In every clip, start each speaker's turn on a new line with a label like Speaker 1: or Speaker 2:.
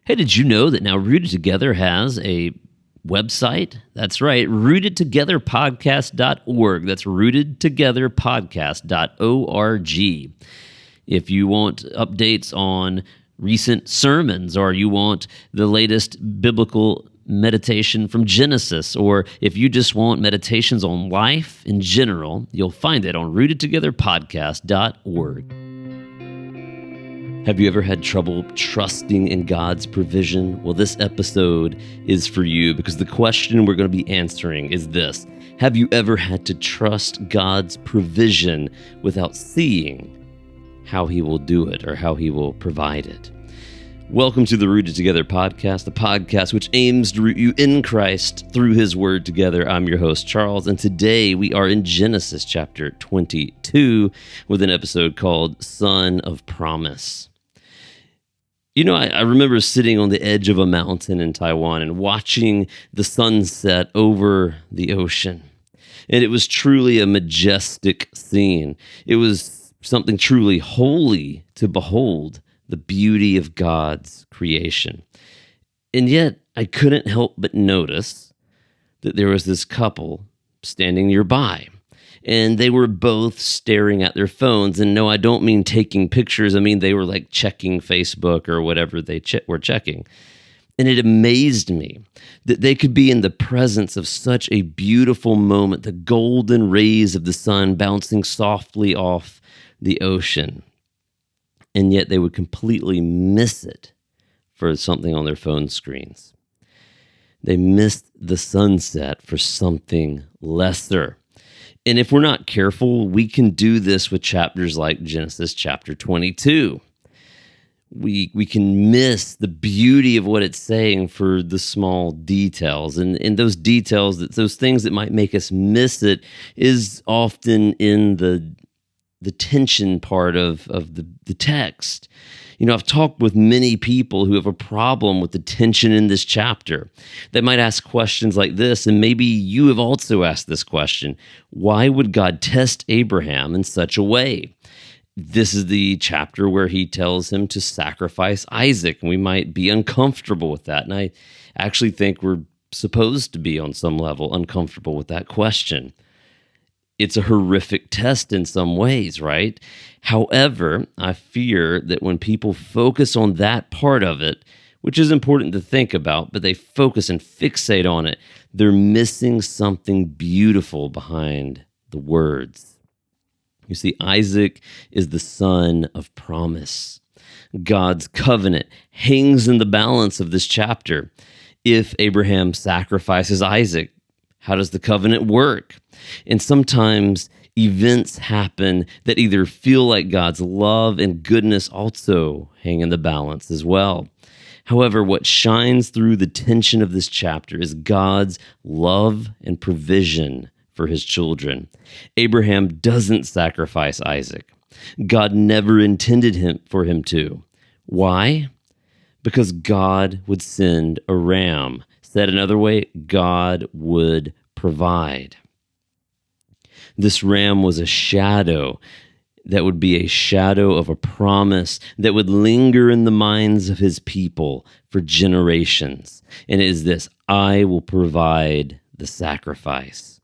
Speaker 1: Hey, did you know that now Rooted Together has a website? That's right, rootedtogetherpodcast.org. That's rootedtogetherpodcast.org. If you want updates on recent sermons, or you want the latest biblical meditation from Genesis, or if you just want meditations on life in general, you'll find it on rootedtogetherpodcast.org. Have you ever had trouble trusting in God's provision? Well, this episode is for you, because the question we're going to be answering is this: have you ever had to trust God's provision without seeing how He will do it or how He will provide it? Welcome to the Rooted Together podcast, the podcast which aims to root you in Christ through His Word together. I'm your host, Charles, and today we are in Genesis chapter 22 with an episode called Son of Promise. You know, I remember sitting on the edge of a mountain in Taiwan and watching the sunset over the ocean. And it was truly a majestic scene. It was something truly holy to behold, the beauty of God's creation. And yet, I couldn't help but notice that there was this couple standing nearby. And they were both staring at their phones. And no, I don't mean taking pictures. I mean, they were like checking Facebook or whatever they were checking. And it amazed me that they could be in the presence of such a beautiful moment, the golden rays of the sun bouncing softly off the ocean. And yet they would completely miss it for something on their phone screens. They missed the sunset for something lesser. And if we're not careful, we can do this with chapters like Genesis chapter 22. We can miss the beauty of what it's saying for the small details. And those details, those things that might make us miss it, is often in the tension part of the text. You know, I've talked with many people who have a problem with the tension in this chapter. They might ask questions like this, and maybe you have also asked this question: why would God test Abraham in such a way? This is the chapter where He tells him to sacrifice Isaac, and we might be uncomfortable with that. And I actually think we're supposed to be, on some level, uncomfortable with that question. It's a horrific test in some ways, right? However, I fear that when people focus on that part of it, which is important to think about, but they focus and fixate on it, they're missing something beautiful behind the words. You see, Isaac is the son of promise. God's covenant hangs in the balance of this chapter. If Abraham sacrifices Isaac, how does the covenant work? And sometimes events happen that either feel like God's love and goodness also hang in the balance as well. However, what shines through the tension of this chapter is God's love and provision for His children. Abraham doesn't sacrifice Isaac. God never intended for him to. Why? Because God would send a ram. Said another way, God would provide. This ram was a shadow that would be a shadow of a promise that would linger in the minds of His people for generations. And it is this: I will provide the sacrifice.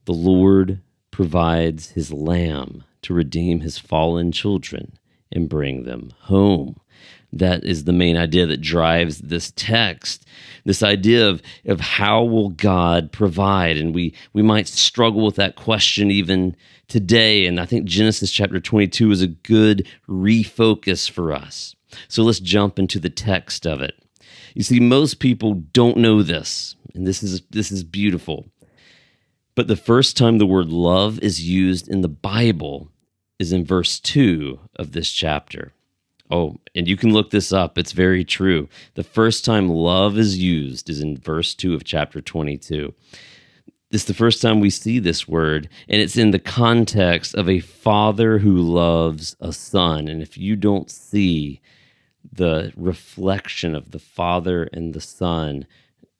Speaker 1: The Lord provides His lamb to redeem His fallen children and bring them home. That is the main idea that drives this text, this idea of how will God provide? And we might struggle with that question even today, and I think Genesis chapter 22 is a good refocus for us. So let's jump into the text of it. You see, most people don't know this, and this is beautiful. But the first time the word love is used in the Bible is in verse 2 of this chapter. Oh, and you can look this up. It's very true. The first time love is used is in verse 2 of chapter 22. This is the first time we see this word, and it's in the context of a father who loves a son. And if you don't see the reflection of the Father and the Son,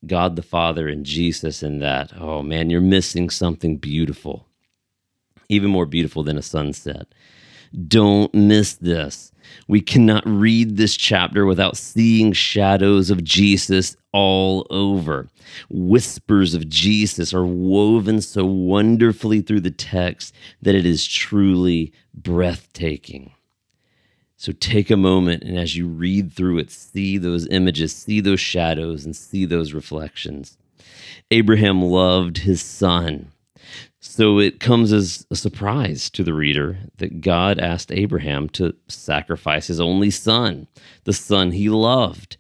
Speaker 1: God the Father and Jesus in that, oh man, you're missing something beautiful, even more beautiful than a sunset. Don't miss this. We cannot read this chapter without seeing shadows of Jesus all over. Whispers of Jesus are woven so wonderfully through the text that it is truly breathtaking. So take a moment, and as you read through it, see those images, see those shadows, and see those reflections. Abraham loved his son. So it comes as a surprise to the reader that God asked Abraham to sacrifice his only son, the son he loved.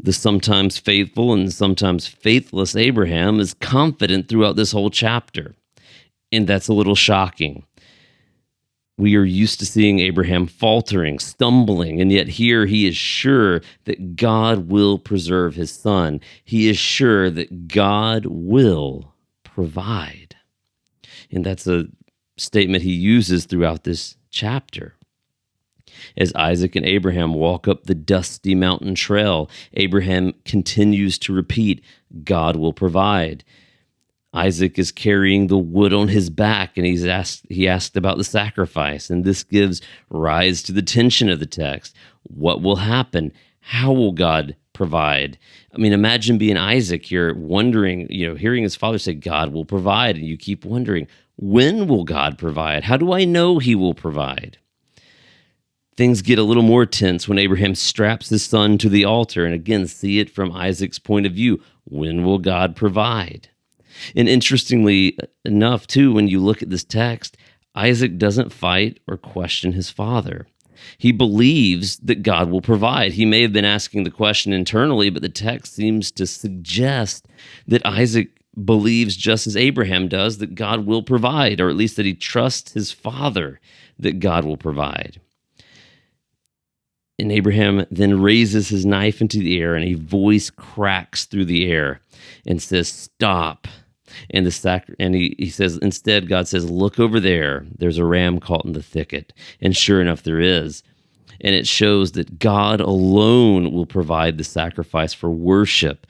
Speaker 1: The sometimes faithful and sometimes faithless Abraham is confident throughout this whole chapter. And that's a little shocking. We are used to seeing Abraham faltering, stumbling, and yet here he is sure that God will preserve his son. He is sure that God will provide. And that's a statement he uses throughout this chapter. As Isaac and Abraham walk up the dusty mountain trail, Abraham continues to repeat, God will provide. Isaac is carrying the wood on his back, and he asked about the sacrifice, and this gives rise to the tension of the text. What will happen? How will God provide? I mean, imagine being Isaac here, wondering, hearing his father say, God will provide, and you keep wondering, when will God provide? How do I know he will provide? Things get a little more tense when Abraham straps his son to the altar, and again, see it from Isaac's point of view. When will God provide? And interestingly enough, too, when you look at this text, Isaac doesn't fight or question his father. He believes that God will provide. He may have been asking the question internally, but the text seems to suggest that Isaac believes, just as Abraham does, that God will provide, or at least that he trusts his father that God will provide. And Abraham then raises his knife into the air, and a voice cracks through the air and says, "Stop." And he says, instead, God says, "Look over there. There's a ram caught in the thicket." And sure enough, there is. And it shows that God alone will provide the sacrifice for worship.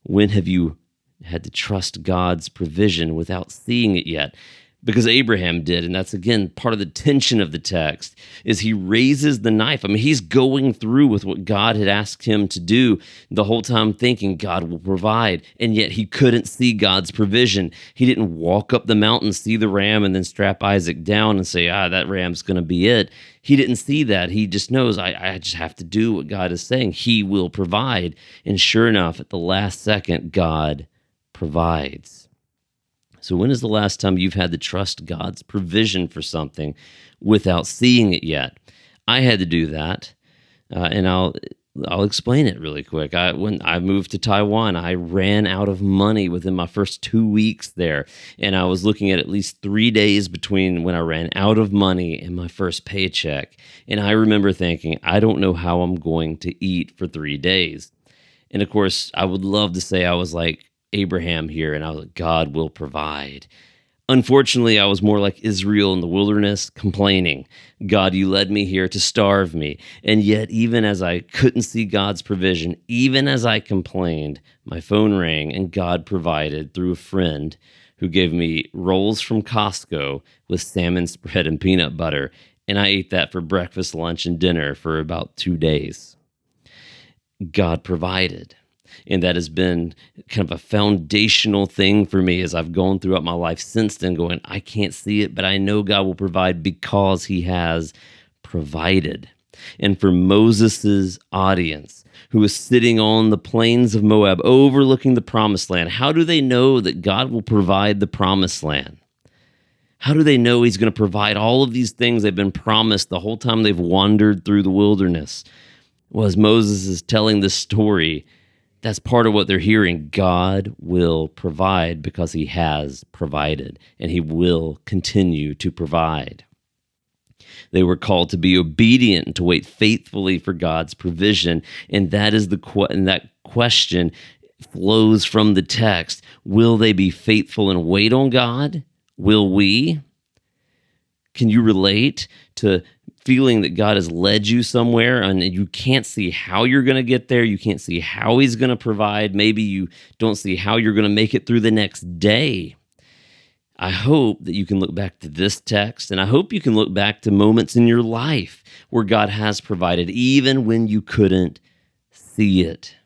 Speaker 1: When have you had to trust God's provision without seeing it yet? Because Abraham did, and that's, again, part of the tension of the text, is he raises the knife. I mean, he's going through with what God had asked him to do the whole time, thinking God will provide, and yet he couldn't see God's provision. He didn't walk up the mountain, see the ram, and then strap Isaac down and say, that ram's going to be it. He didn't see that. He just knows, I just have to do what God is saying. He will provide. And sure enough, at the last second, God provides. So when is the last time you've had to trust God's provision for something without seeing it yet? I had to do that, and I'll explain it really quick. When I moved to Taiwan, I ran out of money within my first 2 weeks there, and I was looking at least 3 days between when I ran out of money and my first paycheck. And I remember thinking, I don't know how I'm going to eat for 3 days. And of course, I would love to say I was like Abraham here, and I was like, God will provide. Unfortunately, I was more like Israel in the wilderness, complaining, God, you led me here to starve me. And yet, even as I couldn't see God's provision, even as I complained, my phone rang, and God provided through a friend who gave me rolls from Costco with salmon spread and peanut butter. And I ate that for breakfast, lunch, and dinner for about 2 days. God provided. And that has been kind of a foundational thing for me as I've gone throughout my life since then, going, I can't see it, but I know God will provide because he has provided. And for Moses's audience, who is sitting on the plains of Moab, overlooking the promised land, how do they know that God will provide the promised land? How do they know he's going to provide all of these things they've been promised the whole time they've wandered through the wilderness? Well, as Moses is telling this story, that's part of what they're hearing. God will provide because he has provided, and he will continue to provide. They were called to be obedient and to wait faithfully for God's provision, and that is and that question flows from the text. Will they be faithful and wait on God? Will we? Can you relate to feeling that God has led you somewhere and you can't see how you're going to get there? You can't see how he's going to provide. Maybe you don't see how you're going to make it through the next day. I hope that you can look back to this text, and I hope you can look back to moments in your life where God has provided, even when you couldn't see it.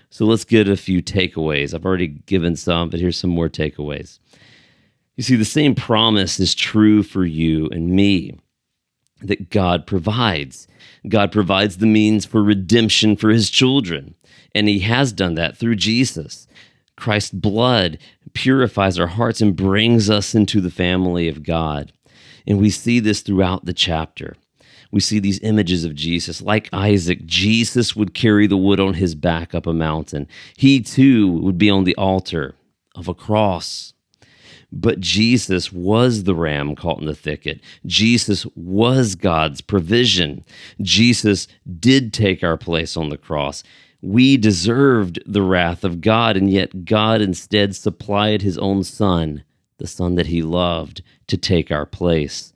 Speaker 1: So let's get a few takeaways. I've already given some, but here's some more takeaways. You see, the same promise is true for you and me, that God provides. God provides the means for redemption for his children, and he has done that through Jesus. Christ's blood purifies our hearts and brings us into the family of God. And we see this throughout the chapter. We see these images of Jesus. Like Isaac, Jesus would carry the wood on his back up a mountain. He too would be on the altar of a cross. But Jesus was the ram caught in the thicket. Jesus was God's provision. Jesus did take our place on the cross. We deserved the wrath of God, and yet God instead supplied his own Son, the Son that he loved, to take our place.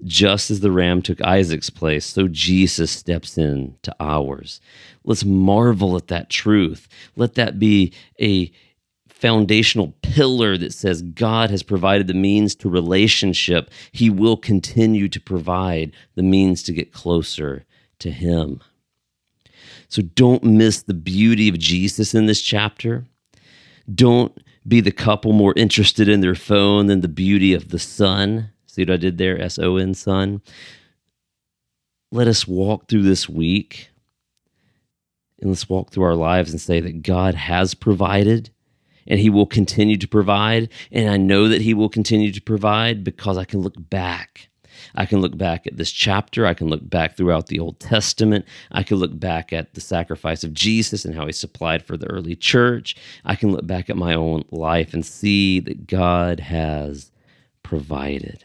Speaker 1: Just as the ram took Isaac's place, so Jesus steps in to ours. Let's marvel at that truth. Let that be a foundational pillar that says God has provided the means to relationship. He will continue to provide the means to get closer to him. So don't miss the beauty of Jesus in this chapter. Don't be the couple more interested in their phone than the beauty of the Son. See what I did there? S-O-N, Son. Let us walk through this week, and let's walk through our lives and say that God has provided, and he will continue to provide. And I know that he will continue to provide because I can look back. I can look back at this chapter. I can look back throughout the Old Testament. I can look back at the sacrifice of Jesus and how he supplied for the early church. I can look back at my own life and see that God has provided.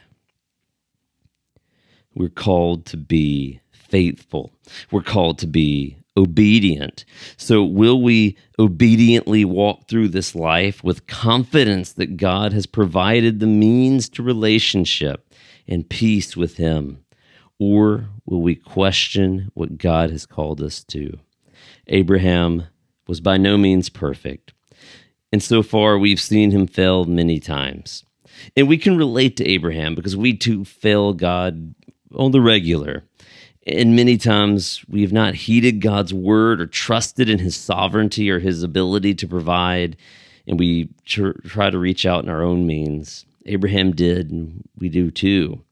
Speaker 1: We're called to be faithful. We're called to be obedient. So will we obediently walk through this life with confidence that God has provided the means to relationship and peace with him? Or will we question what God has called us to? Abraham was by no means perfect, and so far we've seen him fail many times. And we can relate to Abraham because we too fail God on the regular. And many times we have not heeded God's word or trusted in his sovereignty or his ability to provide, and we try to reach out in our own means. Abraham did, and we do too.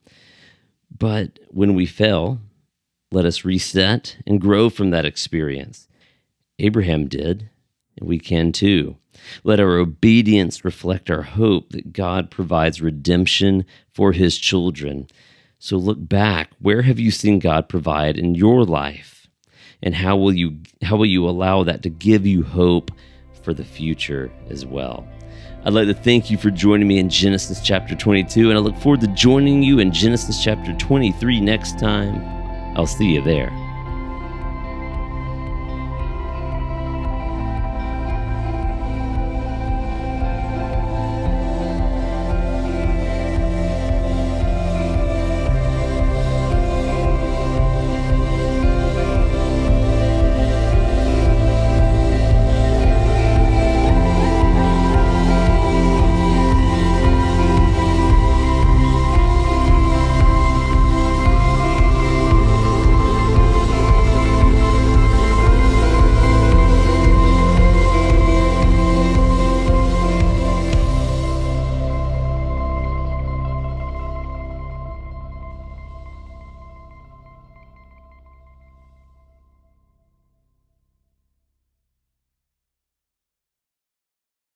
Speaker 1: But when we fail, let us reset and grow from that experience. Abraham did, and we can too. Let our obedience reflect our hope that God provides redemption for his children. So look back. Where have you seen God provide in your life? And how will you allow that to give you hope for the future as well? I'd like to thank you for joining me in Genesis chapter 22, and I look forward to joining you in Genesis chapter 23 next time. I'll see you there.